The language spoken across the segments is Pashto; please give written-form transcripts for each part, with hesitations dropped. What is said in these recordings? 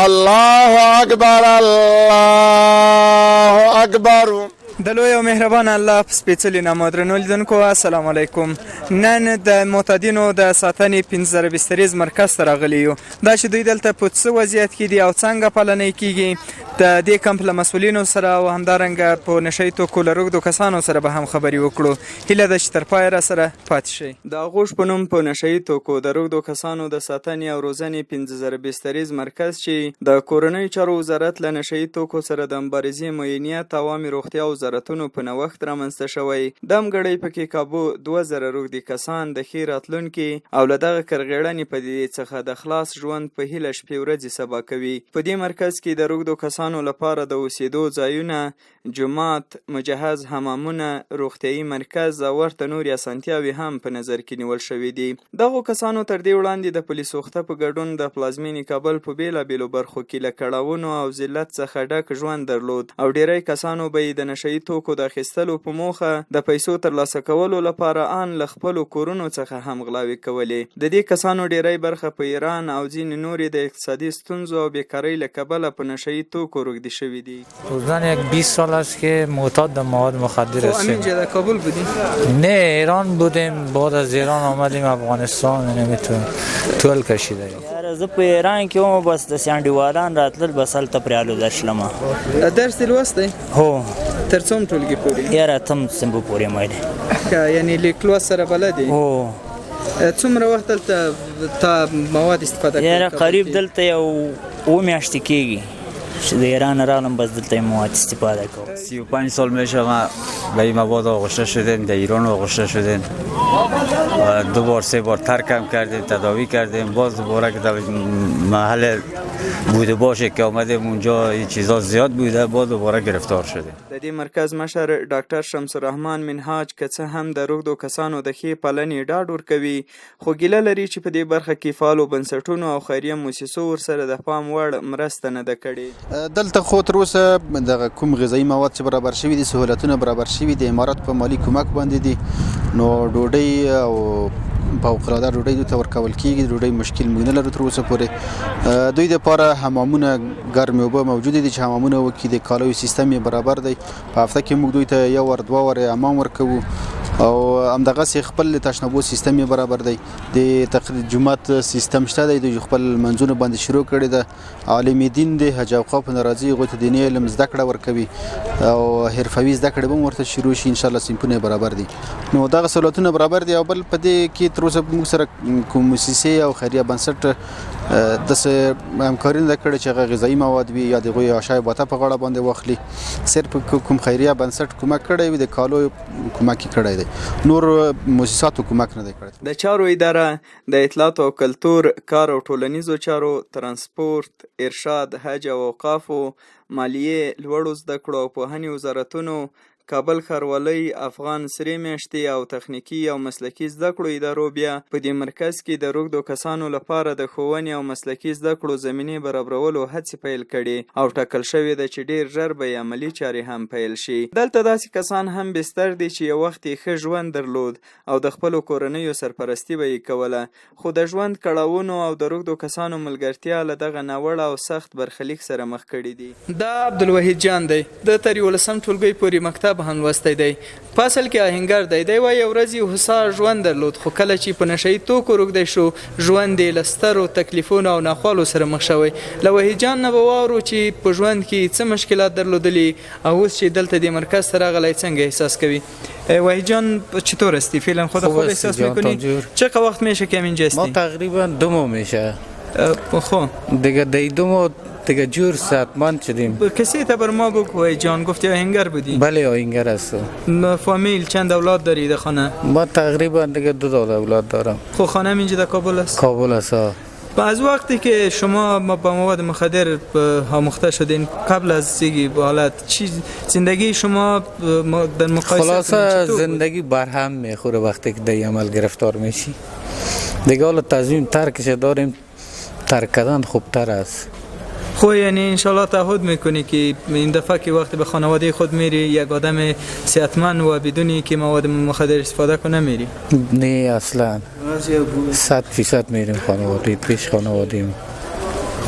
الله اکبر الله اکبر. د لوی او مهربان الله په سپېڅلي نامه درنو لیدونکو السلام علیکم. نن د معتادینو د ساتنې 15 بستریز مرکز ته راغلي یو. دا چې دوی دلته په څه وضعیت کې دي او څنګه پالنه کیږي د دې کمپ له مسؤلینو سره او همدارنګه په نشهیي توکو له روږدو کسانو سره به هم خبرې وکړو. هیله ده چې تر پایه راسره پاتې شئ. د غوښ په نوم په نشهیي توکو د روږدو کسانو د ساتنې او روزنې 15 بستریز مرکز چې د کورنیو چارو وزارت له نشهیي توکو سره د مبارزې معینیت او عامې روغتیا وزارتونو په نوښت رامنځته شوی. دمګړی پکې کابو 2000 روږدي کسان د ښې راتلونکي او له دغه کرغېړنې پدیدې څخه د خلاص ژوند په هیله شپې ورځې سبا کوي. په دې مرکز کې د روږدو کسانو لپاره د اوسېدو ځایونه، جومات، مجهز حمامونه، روغتیایي مرکز او ورته نورې اسانتیاوې هم په نظر کې نیول شوي دي. دغو کسانو تر دې وړاندې د پلي سوخته په ګډون د پلازمینې کابل په بېلابېلو برخو کې له کړاوونو او ذلت څخه ډک ژوند درلود او ډېری کسانو به یې د نشهیي توکو د اخیستلو په موخه د پیسو ترلاسه کولو لپاره ان له خپلو کورونو څخه هم غلاوې کولې. د دې کسانو ډېری برخه په ایران او ځینې نورې د اقتصادي ستونزو او بیکارۍ له کبله په نشهیي توکو روږدي شوي دي. حدوداً یک 20 سال است که معتاد مواد مخدر هستیم. همینجا در کابل بودیم؟ نه ایران بودیم، بعد از ایران آمدیم افغانستان. نمیتونم طول کشیده. زه په ایران کې وم، بس د سیانډیوالان راتلل، بس هلته پرې آلوده شلمه. درس دې لوستی؟ هو. تر څوم ټولګي پورې؟ یاره اتم صنف پورې یم ویلی. یعنې لیک لوست سره بلد یې؟ هو. څومره وخت دلته تا مواد استفاده کړې؟ یاره قریب دلته یو 7 میاشتې کېږي چې د ایران راغلم، بس دلته یې مواد استفاده کوم. 35 سال میشه ما به این مواد آغشته شدیم، در ایران آغشته شدیم، 2 بار 3 بار ترکم کردیم، تداوی کردیم، باز دوباره که در محل بوده باشه که آمدیم اونجا این چیزا زیاد بوده، باز دوباره گرفتار شدیم. د دې مرکز مشر ډاکټر شمس الرحمن منهاج که څه هم د روږدو کسانو د ښې پالنې ډاډ ورکوي، خو ګیله لري چې په دې برخه کې فعالو بنسټونو او خیریه مؤسسو ورسره د پام وړ مرسته نه ده کړې. دلته خو تر اوسه دغه کوم غذایي مواد چې برابر شوي دي، سهولتونه برابر شوي دي، امارات په مالي کومک باندې دي، نو ډوډۍ او فوق‌العاده ډوډۍ دوی ته ورکول کېږي. ډوډۍ مشکل موږ نه لرو تر اوسه پورې. دوی دپاره حمامونه ګرمې اوبه موجودې دي چې حمامونه وکړي، د کالیو سیستم یې برابر دی. په هفته کې موږ دوی ته 1 ور 2 ور حمام ورکوو او همدغسې خپل تشنابو سیستم یې برابر دی. د جومات سیستم شته دی، دوی خپل منځونه باندې شروع کړې ده. عالم دین دی، حج اوقاف نه راځي، هغوی ته دیني علم زده کړه ورکوي او حرفوي زده کړې به هم ورته شروع شي انشاءالله. صنفونه یې برابر دي، نو دغه سهولتونه برابر دي. او بل په دې کې تر اوسه موږ سره کوم مؤسسې او خیریه بنسټ داسې همکاري نه ده کړې چې هغه غذایي مواد وي یا د هغوی اشیاء باته په غاړه باندې واخلي. صرف کوم خیریه بنسټ کومک کړی وي، د کالو کومک یې کړی دی، نور مؤسساتو کومک نه دی کړی. د چارو اداره د اطلاعات او کلتور، کار او ټولنیزو چارو، ترانسپورت، ارشاد، حج او اوقافو، مالیې، لوړو زده کړو او پوهنې وزارتونو، کابل ښاروالۍ، افغان سرې میاشتې او تخنیکي او مسلکي زده کړو ادارو بیا په دې مرکز کې د روږدو کسانو لپاره د ښوونې او مسلکي زده کړو زمینې برابرولو هڅې پیل کړي او ټاکل شوې ده چې ډېر ژر به یې عملي چارې هم پیل شي. دلته داسې کسان هم بستر دي چې یو وخت یې ښه ژوند درلود او د خپلو کورنیو سرپرستي به یې کوله، خو د ژوند کړاوونو او د روږدو کسانو ملګرتیا له دغه ناوړه او سخت برخلیک سره مخ کړي دي. دا عبدالوحید جان دی، د تر 11 ټولګۍ پورې مکتب هم لوستی دی. په اصل کې آهنګر دی. دی وایي یو ورځ یې هوسا ژوند درلود، خو کله چې په نشهیي توکو روږدی شو، ژوند یې له سترو تکلیفونو او ناخوالو سره مخ شوی. له وحید جان نه به واورو چې په ژوند کې څه مشکلات درلودلي او اوس چې دلته دې مرکز ته راغلی څنګه احساس کوي. وحید جان چطور هستی؟ فعلا خود احساس میکنی؟ چقدر وقت میشه که اینجا هستی؟ ما تقریبا 2 ماه میشه. خب دیگه 2 ماه دیگه جور صحتمند شدیم. کسی تا بر ما بگو وحید جان، گفتی آهنگر بودی؟ بله آهنگر هستم. فامیل چند اولاد داری در خانه؟ ما تقریبا دیگه 2 اولاد دارم. خب خانه اینجا در کابل است؟ کابل است. از وقتی که شما با مواد مخدر آموخته شدین قبل از به حالت چی زندگی شما در مقایسه خلاصه زندگی برهم میخوره وقتی که در عمل گرفتار میشی. دیگه حالا تصمیم ترکش داریم، ترک کردن خوبتر است. خو یعنی انشالله تعهد میکنی که این دفعه که وقتی به خانواده خود میری یک آدم صحتمند و بدونی که مواد مخدر استفاده کنه میری؟ نه اصلا 100% میریم خانواده پیش خانوادیم.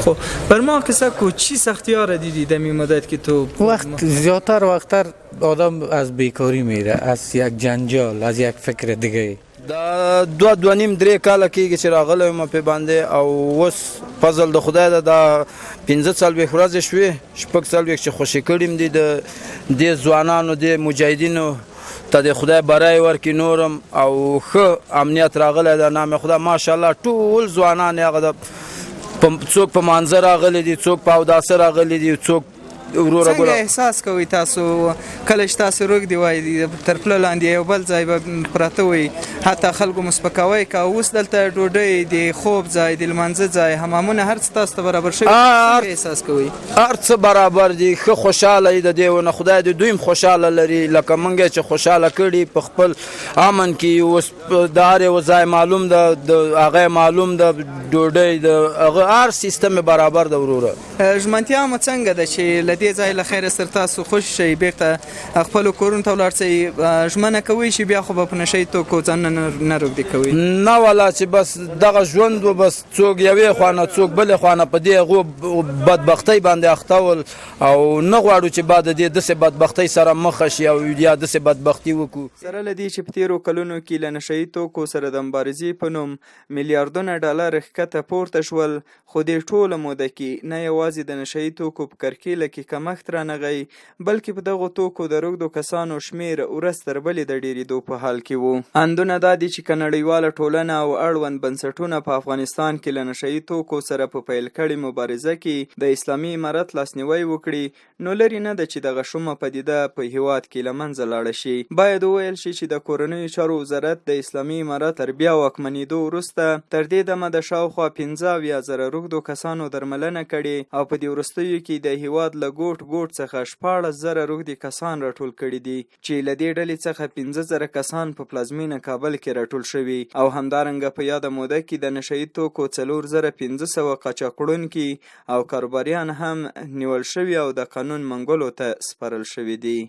خب بر ما قصه کو چی سختی ها را دیدی در این مدت که تو وقت زیادتر وقتتر آدم از بیکاری میره، از یک جنجال، از یک فکر دیگه. دا دوه نیم درې کاله کېږي چې راغلی یم پې باندې او اوس فضل د خدای ده دا 45 ورځې شوې 46 چې خوشي کړي م دي د دې ځوانانو دې مجاهدینو ته د خدای برای ورکړي نورم او ښه امنیت راغلی ده نام خدای ماشاءالله ټول ځوانان هغه د څوک په مانځه راغلي دي څوک په اوداسه راغلي دي څوک څنګه احساس کوئ تاسو کله چې تاسو روږدي وای تر پله لاندې یو بل ځای به پراته وي حتی خلکو مسپکاوی که اوس دلته ډوډۍ د خوب ځای د لمانځه ځای حمامونه هر څه تاسو ته برابر شوي څنګه احساس کوئ هر څه برابر دي ښه خوشحاله یي د دې ونه خدای دې دوی هم خوشحاله لري لکه موږ چې خوشحاله کړي په خپل امن کې اوس د هر یو ځای معلوم ده د هغه معلوم ده ډوډۍ د هغه هر سیستم برابر ده وروره ژمنتیا مو څنګه ده چې دې ځای له خیره سره تاسو خوش شئ بیرته خپلو کورونو ته ولاړ شئ ژمنه کوئ چې بیا خو به په نشهیي توکو ځان نه روږدي کوئ نه والا چې بس دغه ژوند و بس څوک یوې خوا نه څوک بلې خوا نه په دې هغو بدبختۍ باندې اخته ول او نه غواړو چې بعد د دې داسې بدبختۍ سره مخه شي او یا داسې بدبختي وکړو سره له دې چې په تېرو کلونو کې له نشهیي توکو سره د مبارزې په نوم میلیاردونه ډالر ښکته پورته شول خو دې ټوله موده کې نه یوازې د نشهیي توکو په کرکیله کې کمښت رانغی بلکې په دغو توکو د روږدو کسانو شمیر ورځ تر بلې د ډېرېدو په حال کې و اندونه دا دي چې که نړیواله ټولنه او اړوند بنسټونه په افغانستان کې له نشهیي توکو سره په پیل کړې مبارزه کې د اسلامي امارت لاسنیوی وکړي نو لرې نه ده چې دغه شومه پدیده په هیواد کې له منځه لاړه شي باید وویل شي چې د کورنیو چارو وزارت د اسلامي امارت تر بیا واکمنېدو وروسته تر دې دمه د شاوخوا 15,000 روږدو کسانو درملنه کړې او په دې وروستیو کې د هیواد له ګوټ څخه 14,000 روږدي کسان راټول کړي دي چې له دې ډلې څخه 15,000 کسان په پلازمینه کابل کې راټول شوي او همدارنګه په یاده موده کې د نشهیي توکو 4,500 قاچاقړونکي او کاروباریان هم نیول شوي او د قانون منګولو ته سپارل شوي دي